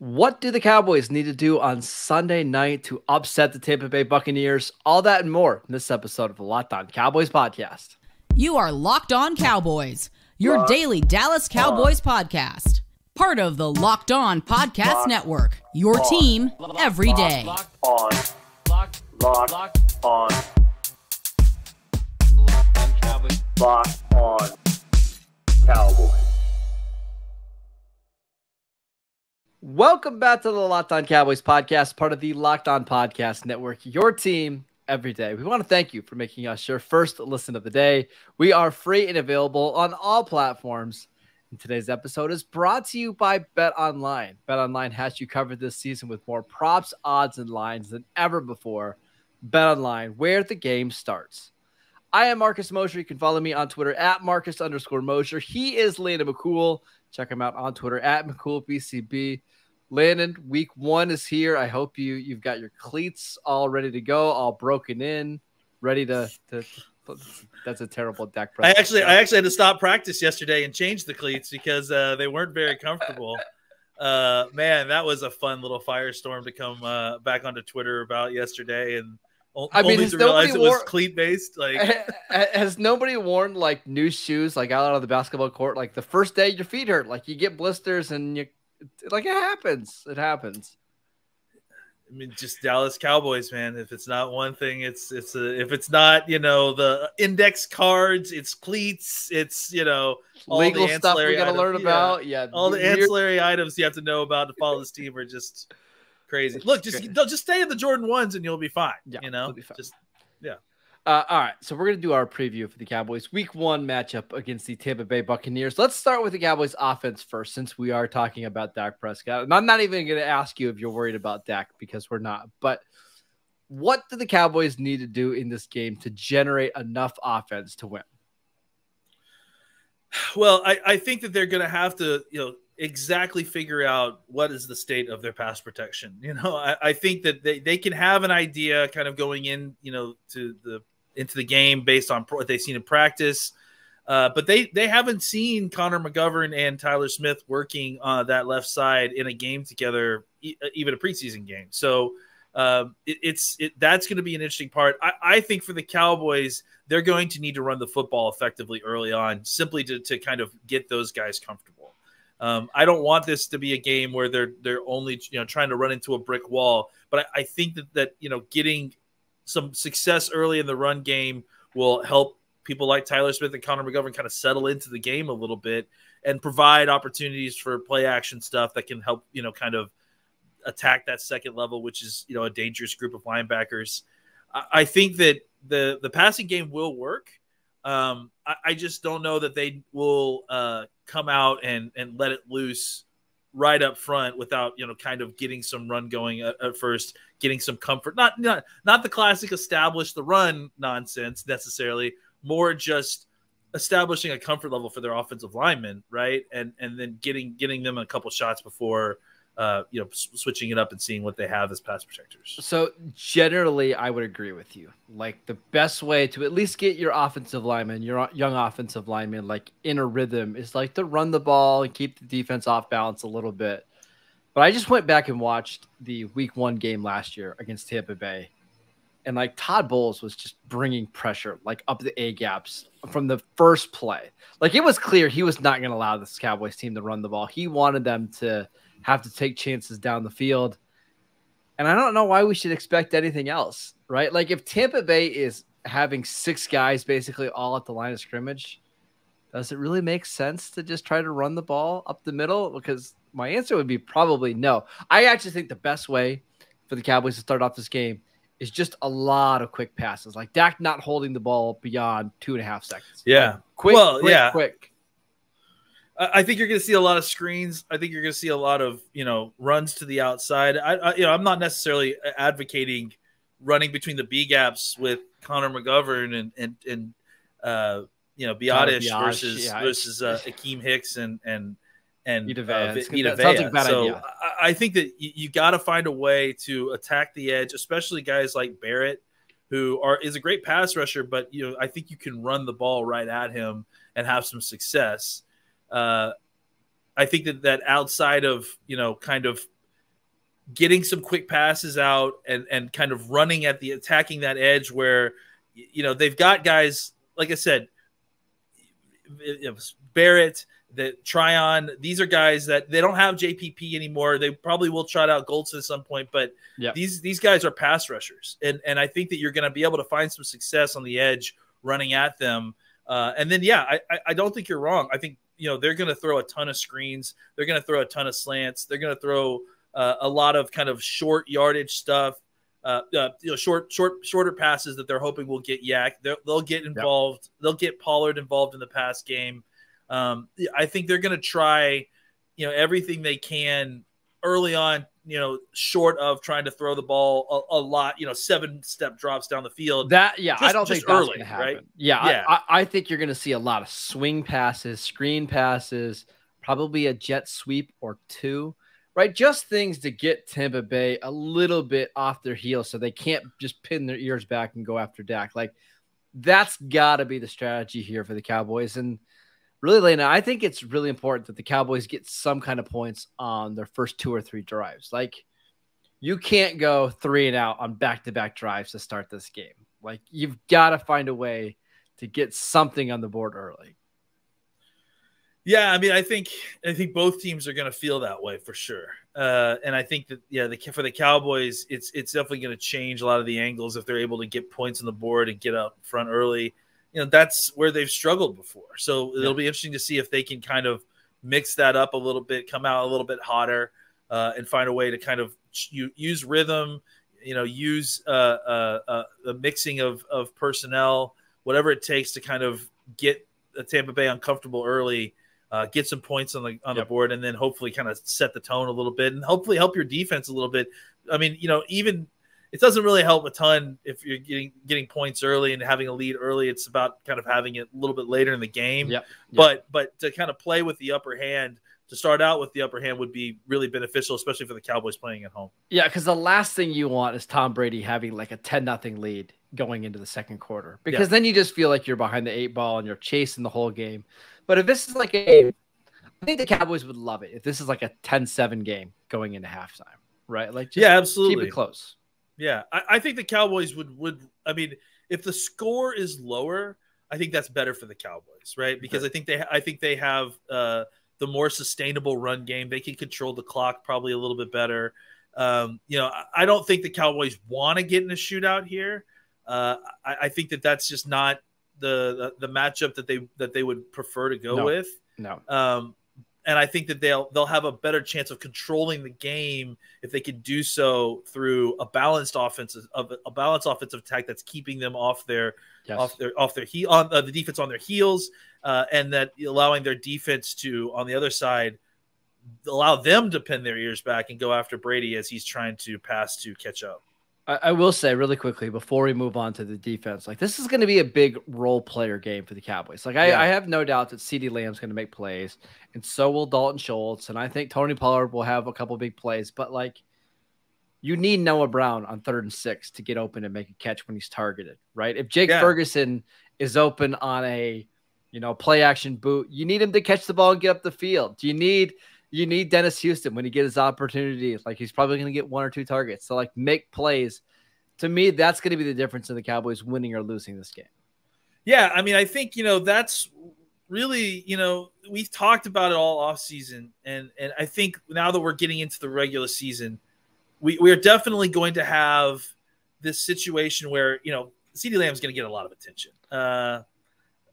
What do the Cowboys need to do on Sunday night to upset the Tampa Bay Buccaneers? All that and more in this episode of the Locked On Cowboys podcast. You are Locked On Cowboys, your daily Dallas Cowboys podcast. Part of the Locked On Podcast Network, your team every day. Locked On Cowboys. Welcome back to the Locked On Cowboys podcast, part of the Locked On Podcast Network, your team every day. We want to thank you for making us your first listen of the day. We are free and available on all platforms. And today's episode is brought to you by BetOnline. BetOnline has you covered this season with more props, odds, and lines than ever before. BetOnline, where the game starts. I am Marcus Mosher. You can follow me on Twitter at Marcus_Mosher. He is Landon McCool. Check him out on Twitter at McCoolBCB. Landon, week one is here. I hope you've got your cleats all ready to go, all broken in, ready to that's a terrible deck press. I actually had to stop practice yesterday and change the cleats because they weren't very comfortable. Man, that was a fun little firestorm to come back onto Twitter about yesterday, and only to realize it was cleat based. Like, has nobody worn like new shoes like out on the basketball court? Like the first day your feet hurt, like you get blisters and it happens. It happens. I mean, just Dallas Cowboys, man. If it's not one thing, if it's not, the index cards, it's cleats, it's, all legal the stuff we got to items, learn about. Yeah. All the ancillary items you have to know about to follow this team are just crazy. Look, just stay in the Jordan 1s and you'll be fine. Yeah, you'll be fine. All right, so we're going to do our preview for the Cowboys week one matchup against the Tampa Bay Buccaneers. Let's start with the Cowboys offense first, since we are talking about Dak Prescott. And I'm not even going to ask you if you're worried about Dak, because we're not. But what do the Cowboys need to do in this game to generate enough offense to win? Well, I think that they're going to have to, exactly figure out what is the state of their pass protection. I think that they can have an idea kind of going in, into the game based on what they've seen in practice. But they haven't seen Connor McGovern and Tyler Smith working on that left side in a game together, even a preseason game. So that's going to be an interesting part. I think for the Cowboys, they're going to need to run the football effectively early on, simply to kind of get those guys comfortable. I don't want this to be a game where they're only trying to run into a brick wall, but I think that getting some success early in the run game will help people like Tyler Smith and Connor McGovern kind of settle into the game a little bit and provide opportunities for play action stuff that can help, kind of attack that second level, which is, a dangerous group of linebackers. I think that the passing game will work. I just don't know that they will come out and let it loose right up front without, kind of getting some run going at first, getting some comfort. Not the classic establish the run nonsense necessarily, more just establishing a comfort level for their offensive linemen, right? And then getting them a couple shots before switching it up and seeing what they have as pass protectors. So generally, I would agree with you. Like the best way to at least get your offensive lineman, your young offensive lineman, like in a rhythm is like to run the ball and keep the defense off balance a little bit. But I just went back and watched the week one game last year against Tampa Bay. And like Todd Bowles was just bringing pressure like up the A gaps from the first play. Like it was clear he was not going to allow this Cowboys team to run the ball. He wanted them to have to take chances down the field. And I don't know why we should expect anything else, right? Like if Tampa Bay is having 6 guys basically all at the line of scrimmage, does it really make sense to just try to run the ball up the middle? Because my answer would be probably no. I actually think the best way for the Cowboys to start off this game is just a lot of quick passes. Like Dak not holding the ball beyond 2.5 seconds. Yeah. Like, quick. I think you're going to see a lot of screens. I think you're going to see a lot of, runs to the outside. I'm not necessarily advocating running between the B gaps with Connor McGovern and Biotish versus Akeem Hicks and Vita Vea. So I think that you got to find a way to attack the edge, especially guys like Barrett, who is a great pass rusher, but I think you can run the ball right at him and have some success. I think that outside of kind of getting some quick passes out and kind of running at attacking that edge where, they've got guys, like I said, Barrett, that Tryon, these are guys that they don't have JPP anymore. They probably will trot out Goldson at some point, but these guys are pass rushers. And I think that you're going to be able to find some success on the edge running at them. And then, I don't think you're wrong. I think, they're going to throw a ton of screens. They're going to throw a ton of slants. They're going to throw a lot of kind of short yardage stuff, shorter passes that they're hoping will get Yak. They'll get involved. They'll get Pollard involved in the pass game. I think they're going to try, everything they can early on, short of trying to throw the ball a lot, 7-step drops down the field. I don't think that's early, going to happen. Right? Yeah. I think you're going to see a lot of swing passes, screen passes, probably a jet sweep or two, right? Just things to get Tampa Bay a little bit off their heels so they can't just pin their ears back and go after Dak. Like, that's got to be the strategy here for the Cowboys. And really, Lena, I think it's really important that the Cowboys get some kind of points on their first 2 or 3 drives. Like, you can't go 3 and out on back-to-back drives to start this game. Like, you've got to find a way to get something on the board early. Yeah, I mean, I think both teams are going to feel that way for sure. And I think that, for the Cowboys, it's definitely going to change a lot of the angles if they're able to get points on the board and get up front early. That's where they've struggled before. So it'll be interesting to see if they can kind of mix that up a little bit, come out a little bit hotter, and find a way to kind of use rhythm, use a mixing of personnel, whatever it takes to kind of get Tampa Bay uncomfortable early, get some points on the board, and then hopefully kind of set the tone a little bit and hopefully help your defense a little bit. I mean, even – it doesn't really help a ton if you're getting points early and having a lead early. It's about kind of having it a little bit later in the game. Yep. But to kind of play with the upper hand, to start out with the upper hand would be really beneficial, especially for the Cowboys playing at home. Yeah, because the last thing you want is Tom Brady having like a 10-0 lead going into the second quarter, because then you just feel like you're behind the 8 ball and you're chasing the whole game. But if this is like I think the Cowboys would love it if this is like a 10-7 game going into halftime, right? Like, just absolutely, keep it close. Yeah, I think the Cowboys would. I mean, if the score is lower, I think that's better for the Cowboys, right? Because I think they have the more sustainable run game. They can control the clock probably a little bit better. I don't think the Cowboys want to get in a shootout here. I think that's just not the matchup that they would prefer to go with. No. And I think that they'll have a better chance of controlling the game if they can do so through a balanced offensive attack that's keeping them off their heel, on the defense on their heels, and that allowing their defense to, on the other side, allow them to pin their ears back and go after Brady as he's trying to pass to catch up. I will say really quickly before we move on to the defense, like, this is going to be a big role player game for the Cowboys. Like, I have no doubt that CeeDee Lamb's going to make plays, and so will Dalton Schultz, and I think Tony Pollard will have a couple big plays. But, like, you need Noah Brown on 3rd and 6 to get open and make a catch when he's targeted, right? If Jake Ferguson is open on a play action boot, you need him to catch the ball and get up the field. You need Dennis Houston when he gets his opportunity. Like, he's probably going to get 1 or 2 targets. So, like, make plays. To me, that's going to be the difference in the Cowboys winning or losing this game. Yeah, I mean, I think, that's really, we've talked about it all offseason. And I think now that we're getting into the regular season, we're definitely going to have this situation where, CeeDee Lamb is going to get a lot of attention.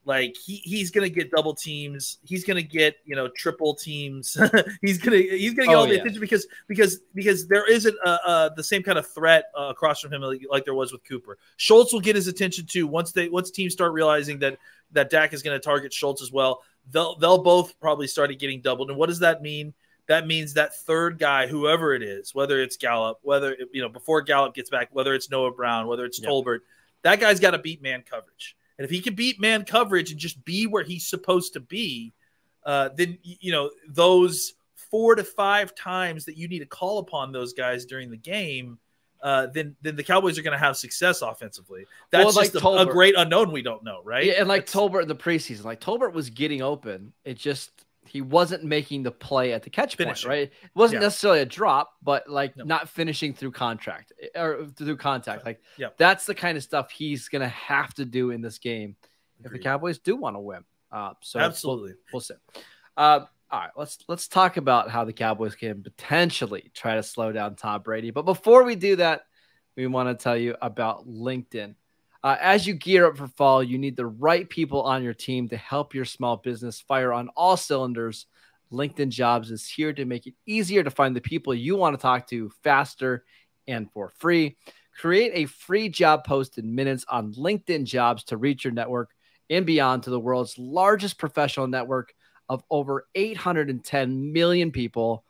Like, he's going to get double teams. He's going to get, triple teams. he's going to get all the attention because there isn't the same kind of threat across from him like there was with Cooper. Schultz will get his attention too once teams start realizing that Dak is going to target Schultz as well. They'll both probably start getting doubled. And what does that mean? That means that third guy, whoever it is, whether it's Gallup, whether before Gallup gets back, whether it's Noah Brown, whether it's Tolbert, that guy's got to beat man coverage. And if he can beat man coverage and just be where he's supposed to be, then, those 4 to 5 times that you need to call upon those guys during the game, then the Cowboys are going to have success offensively. That's just a great unknown we don't know, right? Yeah, and Tolbert in the preseason, Tolbert was getting open. It just he wasn't making the play at the catch point, right? It wasn't Yeah. necessarily a drop, but like No. not finishing through contact or through contact. Like Yeah. that's the kind of stuff he's going to have to do in this game if the Agreed. Cowboys do want to win. So Absolutely. we'll see. All right, let's talk about how the Cowboys can potentially try to slow down Tom Brady. But before we do that, we want to tell you about LinkedIn. As you gear up for fall, you need the right people on your team to help your small business fire on all cylinders. LinkedIn Jobs is here to make it easier to find the people you want to talk to faster and for free. Create a free job post in minutes on LinkedIn Jobs to reach your network and beyond to the world's largest professional network of over 810 million people.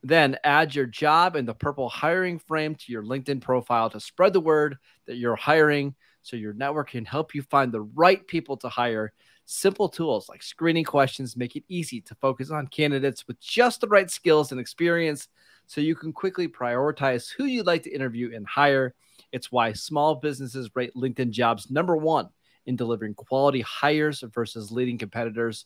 Then add your job in the purple hiring frame to your LinkedIn profile to spread the word that you're hiring so your network can help you find the right people to hire. Simple tools like screening questions make it easy to focus on candidates with just the right skills and experience so you can quickly prioritize who you'd like to interview and hire. It's why small businesses rate LinkedIn Jobs #1 in delivering quality hires versus leading competitors.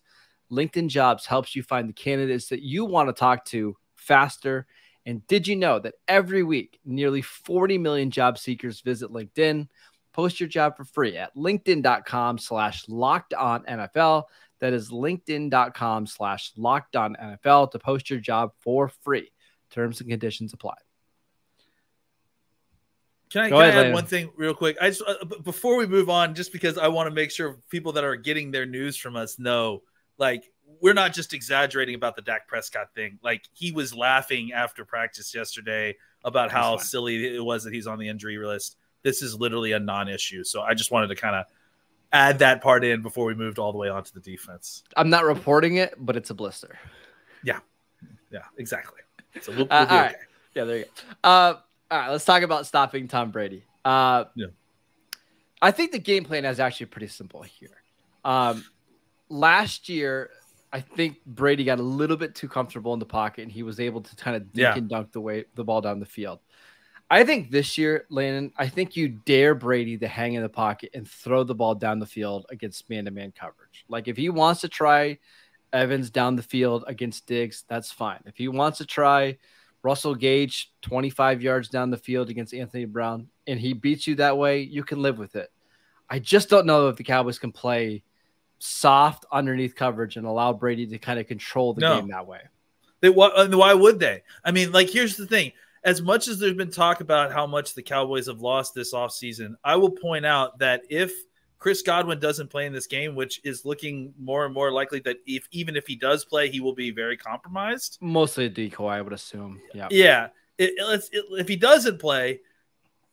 LinkedIn Jobs helps you find the candidates that you want to talk to faster. And did you know that every week, nearly 40 million job seekers visit LinkedIn? Post your job for free at linkedin.com/lockedonnfl. That is linkedin.com/lockedonnfl to post your job for free. Terms and conditions apply. Can I add one thing real quick? I just before we move on, just because I want to make sure people that are getting their news from us know, like, we're not just exaggerating about the Dak Prescott thing. Like, he was laughing after practice yesterday about how silly it was that he's on the injury list. This is literally a non-issue. So I just wanted to kind of add that part in before we moved all the way on to the defense. I'm not reporting it, but it's a blister. Yeah, exactly. So we'll be all okay. Right. Yeah, there you go. All right, let's talk about stopping Tom Brady. I think the game plan is actually pretty simple here. Last year, I think Brady got a little bit too comfortable in the pocket, and he was able to kind of dink and dunk the ball down the field. I think this year, Landon, I think you dare Brady to hang in the pocket and throw the ball down the field against man-to-man coverage. Like, if he wants to try Evans down the field against Diggs, that's fine. If he wants to try Russell Gage 25 yards down the field against Anthony Brown and he beats you that way, you can live with it. I just don't know if the Cowboys can play soft underneath coverage and allow Brady to kind of control the game that way. Why would they? I mean, like, here's the thing. As much as there's been talk about how much the Cowboys have lost this offseason, I will point out that if Chris Godwin doesn't play in this game, which is looking more and more likely that even if he does play, he will be very compromised. Mostly a decoy, I would assume. Yeah. If he doesn't play,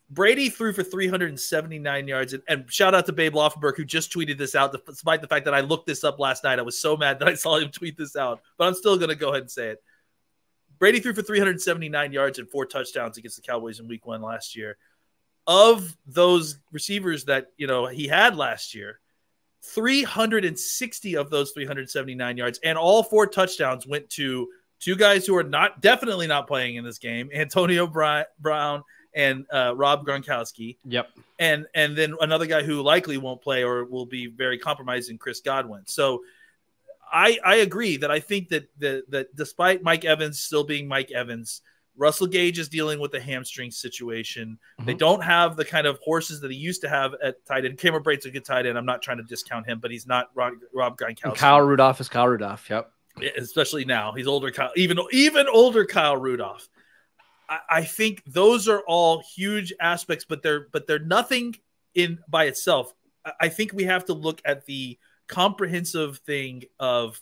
Brady threw for 379 yards. And shout out to Babe Laufenberg, who just tweeted this out, despite the fact that I looked this up last night. I was so mad that I saw him tweet this out. But I'm still going to go ahead and say it. Brady threw for 379 yards and 4 touchdowns against the Cowboys in Week 1 last year. Of those receivers that he had last year, 360 of those 379 yards and all 4 touchdowns went to 2 guys who are definitely not playing in this game: Antonio Brown and Rob Gronkowski. Yep. And then another guy who likely won't play or will be very compromising, Chris Godwin. So I agree that I think that despite Mike Evans still being Mike Evans, Russell Gage is dealing with the hamstring situation. Mm-hmm. They don't have the kind of horses that he used to have at tight end. Cameron Brate's a good tight end. I'm not trying to discount him, but he's not Rob Gronkowski. And Kyle Rudolph is Kyle Rudolph. Yep. Especially now, he's older. Even older Kyle Rudolph. I think those are all huge aspects, but they're nothing in by itself. I think we have to look at the comprehensive thing of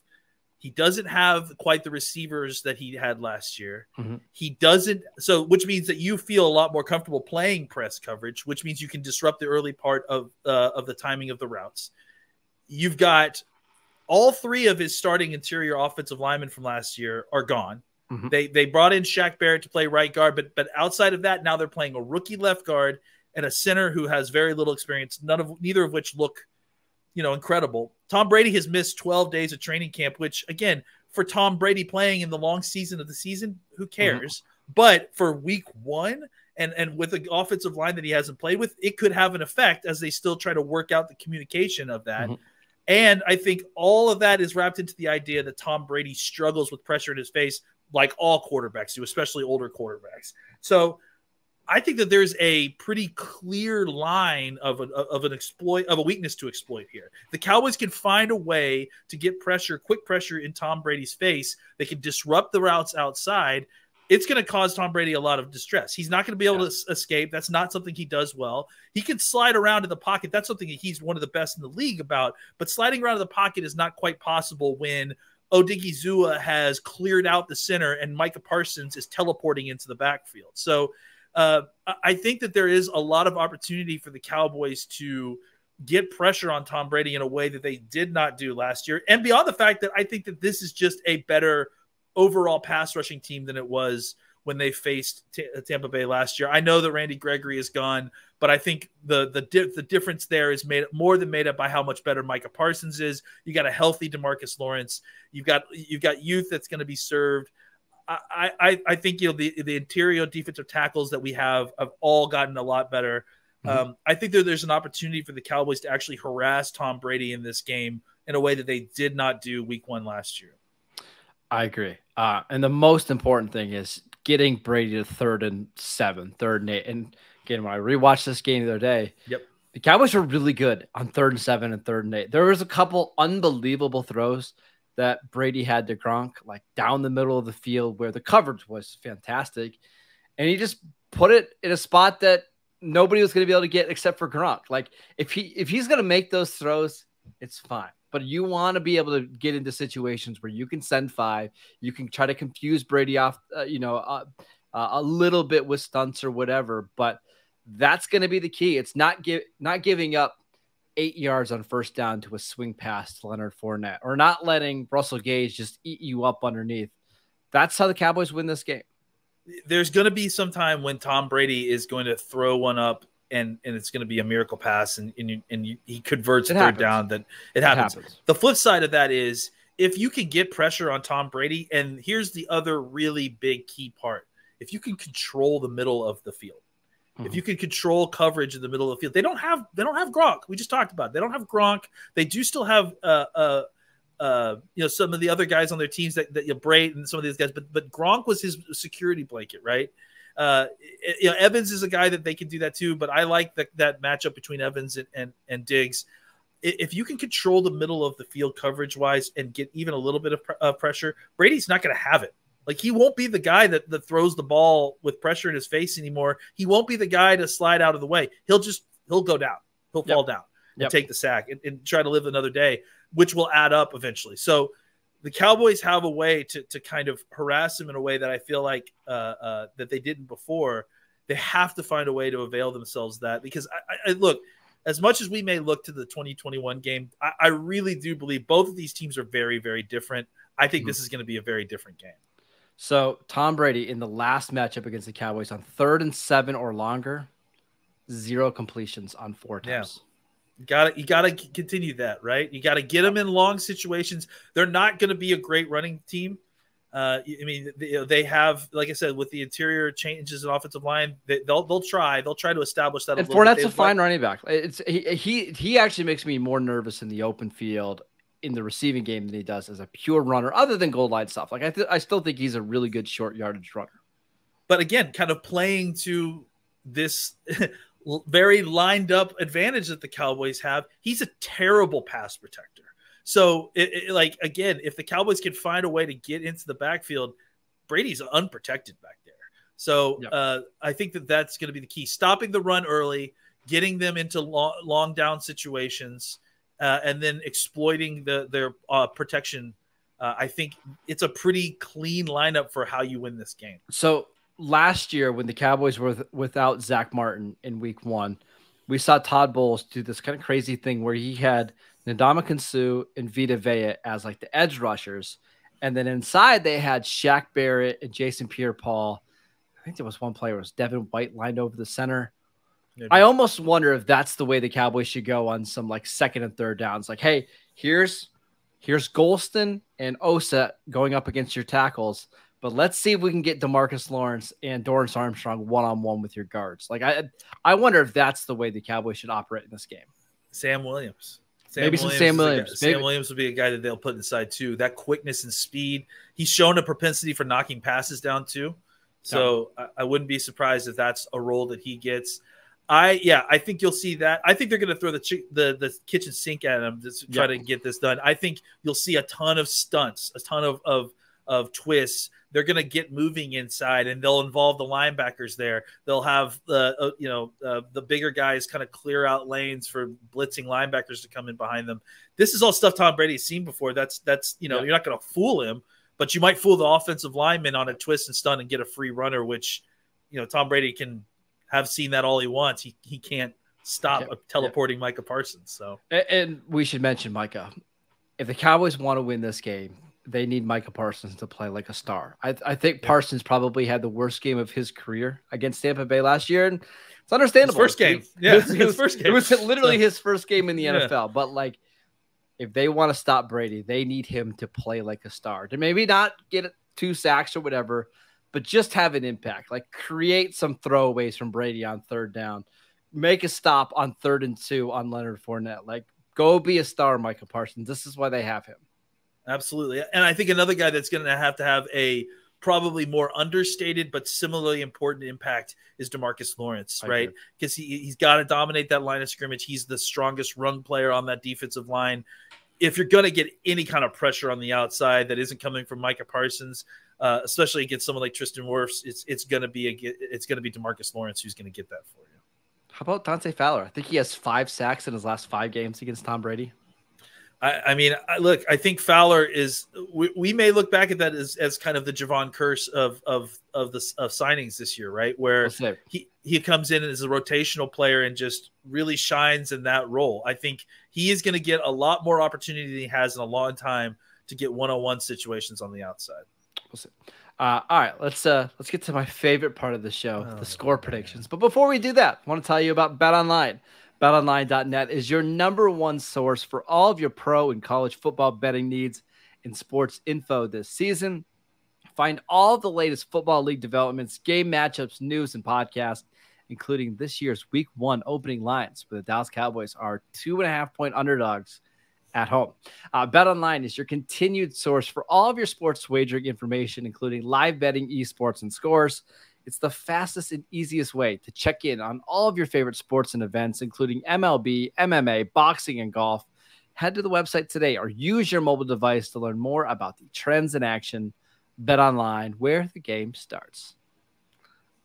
he doesn't have quite the receivers that he had last year. Mm-hmm. He doesn't, which means that you feel a lot more comfortable playing press coverage, which means you can disrupt the early part of the timing of the routes. You've got all 3 of his starting interior offensive linemen from last year are gone. Mm-hmm. They brought in Shaq Barrett to play right guard, but outside of that, now they're playing a rookie left guard and a center who has very little experience, neither of which look incredible. Tom Brady has missed 12 days of training camp, which, again, for Tom Brady playing in the long season of the season, who cares? Mm-hmm. But for Week 1 and with the offensive line that he hasn't played with, it could have an effect as they still try to work out the communication of that. Mm-hmm. And I think all of that is wrapped into the idea that Tom Brady struggles with pressure in his face, like all quarterbacks do, especially older quarterbacks. So I think that there's a pretty clear line of a weakness to exploit here. The Cowboys can find a way to get quick pressure in Tom Brady's face. They can disrupt the routes outside. It's going to cause Tom Brady a lot of distress. He's not going to be able to escape. That's not something he does well. He can slide around in the pocket. That's something that he's one of the best in the league about. But sliding around in the pocket is not quite possible when Odigizua has cleared out the center and Micah Parsons is teleporting into the backfield. So I think that there is a lot of opportunity for the Cowboys to get pressure on Tom Brady in a way that they did not do last year. And beyond the fact that I think that this is just a better overall pass rushing team than it was when they faced Tampa Bay last year. I know that Randy Gregory is gone, but I think the difference there is more than made up by how much better Micah Parsons is. You got a healthy Demarcus Lawrence. You've got youth that's going to be served. I think the interior defensive tackles that we have all gotten a lot better. I think there's an opportunity for the Cowboys to actually harass Tom Brady in this game in a way that they did not do week 1 last year. I agree. And the most important thing is getting Brady to 3rd and 7, 3rd and 8. And again, when I rewatched this game the other day, the Cowboys were really good on 3rd and 7 and 3rd and 8. There was a couple unbelievable throws that Brady had to Gronk, like down the middle of the field where the coverage was fantastic. And he just put it in a spot that nobody was going to be able to get except for Gronk. Like if he's going to make those throws, it's fine. But you want to be able to get into situations where you can send 5, you can try to confuse Brady off, a little bit with stunts or whatever. But that's going to be the key. It's not giving up 8 yards on 1st down to a swing pass to Leonard Fournette, or not letting Russell Gage just eat you up underneath. That's how the Cowboys win this game. There's going to be some time when Tom Brady is going to throw one up and it's going to be a miracle pass and he converts 3rd down. That it happens. The flip side of that is if you can get pressure on Tom Brady, and here's the other really big key part. If you can control the middle of the field, if you can control coverage in the middle of the field, they don't have Gronk. We just talked about it. They don't have Gronk. They do still have some of the other guys on their teams that Brady and some of these guys, but Gronk was his security blanket, right? Evans is a guy that they can do that too, but I like that matchup between Evans and Diggs. If you can control the middle of the field coverage wise and get even a little bit of pressure, Brady's not going to have it. Like he won't be the guy that throws the ball with pressure in his face anymore. He won't be the guy to slide out of the way. He'll go down. He'll fall down and take the sack and try to live another day, which will add up eventually. So the Cowboys have a way to kind of harass him in a way that I feel like that they didn't before. They have to find a way to avail themselves of that, because I look, as much as we may look to the 2021 game, I really do believe both of these teams are very, very different. I think this is going to be a very different game. So Tom Brady in the last matchup against the Cowboys on 3rd and 7 or longer, 0 completions on 4 times. You gotta continue that, right? You got to get them in long situations. They're not going to be a great running team. They have, like I said, with the interior changes in offensive line, they'll try to establish that. And Fournette's a fine running back. He actually makes me more nervous in the open field in the receiving game than he does as a pure runner, other than goal line stuff. Like I still think he's a really good short yardage runner. But again, kind of playing to this very lined up advantage that the Cowboys have, he's a terrible pass protector. So again, if the Cowboys can find a way to get into the backfield, Brady's unprotected back there. So I think that's going to be the key. Stopping the run early, getting them into long down situations, and then exploiting their protection. I think it's a pretty clean lineup for how you win this game. So last year when the Cowboys were without Zach Martin in week 1, we saw Todd Bowles do this kind of crazy thing where he had Ndamukong Suh and Vita Vea as like the edge rushers. And then inside they had Shaq Barrett and Jason Pierre-Paul. I think there was one player, it was Devin White lined over the center. Maybe. I almost wonder if that's the way the Cowboys should go on some like 2nd and 3rd downs. Like, hey, here's Golston and Osa going up against your tackles, but let's see if we can get Demarcus Lawrence and Dorrance Armstrong one-on-one with your guards. Like I wonder if that's the way the Cowboys should operate in this game. Sam Williams Maybe some Sam Williams. Sam Williams will be a guy that they'll put inside too. That quickness and speed. He's shown a propensity for knocking passes down too. So I wouldn't be surprised if that's a role that he gets. I think you'll see that. I think they're going to throw the kitchen sink at him to try to get this done. I think you'll see a ton of stunts, a ton of twists. They're going to get moving inside, and they'll involve the linebackers there. They'll have the bigger guys kind of clear out lanes for blitzing linebackers to come in behind them. This is all stuff Tom Brady's seen before. That's you're not going to fool him, but you might fool the offensive lineman on a twist and stunt and get a free runner, which Tom Brady can have seen that all he wants. He can't stop teleporting Micah Parsons. So, and we should mention Micah. If the Cowboys want to win this game, they need Micah Parsons to play like a star. I think Parsons probably had the worst game of his career against Tampa Bay last year, and it's understandable. His first game, his first game. It was literally his first game in the NFL. But like, if they want to stop Brady, they need him to play like a star. To maybe not get 2 sacks or whatever, but just have an impact. Like, create some throwaways from Brady on 3rd down. Make a stop on 3rd and 2 on Leonard Fournette. Like, go be a star, Micah Parsons. This is why they have him. Absolutely. And I think another guy that's going to have a probably more understated but similarly important impact is Demarcus Lawrence, right? Because he's got to dominate that line of scrimmage. He's the strongest run player on that defensive line. If you're going to get any kind of pressure on the outside that isn't coming from Micah Parsons, especially against someone like Tristan Wirfs, it's going to be Demarcus Lawrence who's going to get that for you. How about Dante Fowler? I think he has 5 sacks in his last 5 games against Tom Brady. I mean, I think Fowler is. We may look back at that as kind of the Javon curse of signings this year, right? Where he comes in as a rotational player and just really shines in that role. I think he is going to get a lot more opportunity than he has in a long time to get one-on-one situations on the outside. We'll see. All right, let's get to my favorite part of the show, the score predictions. But before we do that, I want to tell you about BetOnline. BetOnline.net is your #1 source for all of your pro and college football betting needs and sports info this season. Find all of the latest football league developments, game matchups, news, and podcasts, including this year's Week 1 opening lines, where the Dallas Cowboys are 2.5-point underdogs at home. BetOnline is your continued source for all of your sports wagering information, including live betting, esports, and scores. It's the fastest and easiest way to check in on all of your favorite sports and events, including MLB, MMA, boxing, and golf. Head to the website today or use your mobile device to learn more about the trends in action. BetOnline, where the game starts.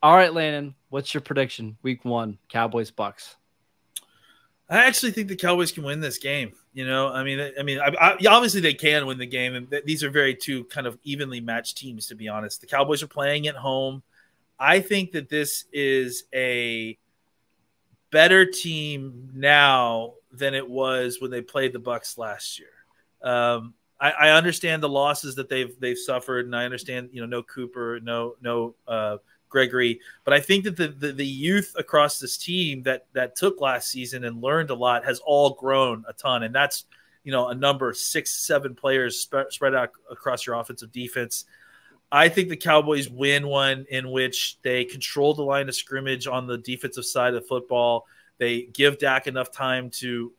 All right, Landon, what's your prediction? Week 1, Cowboys Bucks. I actually think the Cowboys can win this game. Obviously they can win the game, and these are two kind of evenly matched teams. To be honest, the Cowboys are playing at home. I think that this is a better team now than it was when they played the Bucs last year. I understand the losses that they've suffered, and I understand no Cooper, no Gregory, but I think that the youth across this team that took last season and learned a lot has all grown a ton, and that's a number of 6-7 players spread out across your offensive defense. I think the Cowboys win one in which they control the line of scrimmage on the defensive side of football. They give Dak enough time to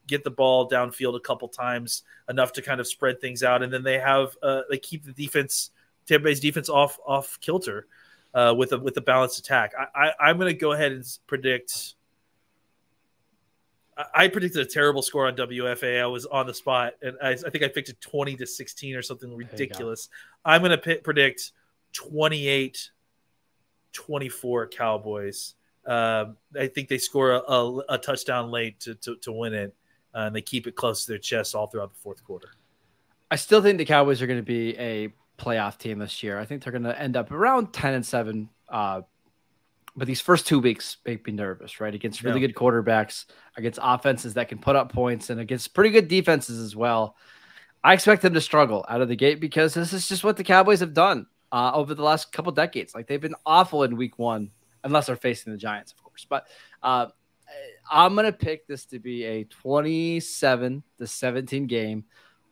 get the ball downfield a couple times, enough to kind of spread things out, and then they keep the defense, Tampa Bay's defense, off kilter with a balanced attack. I'm going to go ahead and predict. I predicted a terrible score on WFA. I was on the spot, and I think I picked it 20-16 or something ridiculous. I'm going to predict 28-24 Cowboys. I think they score a touchdown late to win it, and they keep it close to their chest all throughout the fourth quarter. I still think the Cowboys are going to be a playoff team this year. I think they're going to end up around 10-7. But these first 2 weeks make me nervous, right? Against really good quarterbacks, against offenses that can put up points, and against pretty good defenses as well. I expect them to struggle out of the gate because this is just what the Cowboys have done over the last couple decades. Like, they've been awful in Week 1, unless they're facing the Giants, of course. But I'm going to pick this to be a 27-17 game,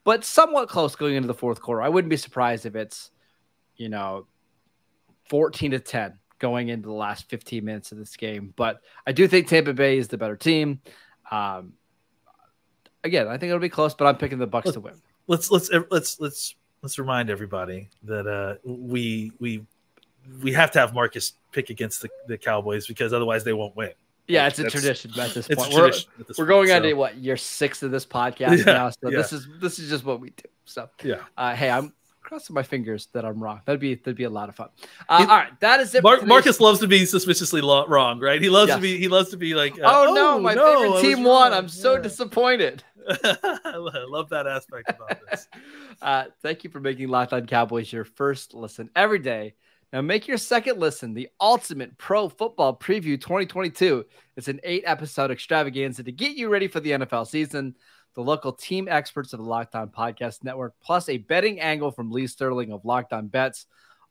but somewhat close going into the fourth quarter. I wouldn't be surprised if it's, 14-10. Going into the last 15 minutes of this game. But I do think Tampa Bay is the better team. again, I think it'll be close, but I'm picking the Bucs to win. Let's remind everybody that we have to have Marcus pick against the Cowboys because otherwise they won't win. Yeah, it's a tradition at this point. We're going on to what, year 6 of this podcast now. So this is just what we do. So hey, I'm crossing my fingers that I'm wrong. That'd be a lot of fun. All right, that is it. Marcus loves to be suspiciously wrong, right? He loves to be like, my favorite team won. I'm so disappointed. I love that aspect about this. Thank you for making Locked On Cowboys your first listen every day. Now make your second listen the Ultimate Pro Football Preview 2022. It's an 8-episode extravaganza to get you ready for the NFL season. The local team experts of the Locked On Podcast Network, plus a betting angle from Lee Sterling of Locked On Bets,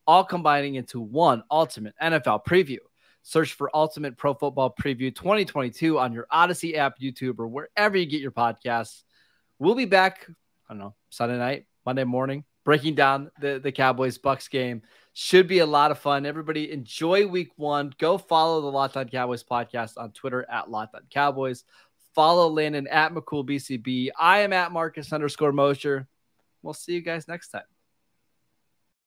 all combining into one ultimate NFL preview. Search for Ultimate Pro Football Preview 2022 on your Odyssey app, YouTube, or wherever you get your podcasts. We'll be back, I don't know, Sunday night, Monday morning, breaking down the Cowboys-Bucs game. Should be a lot of fun. Everybody enjoy week 1. Go follow the Locked On Cowboys podcast on Twitter at Locked On Cowboys. Follow Landon at McCool BCB. I am at Marcus _Mosher. We'll see you guys next time.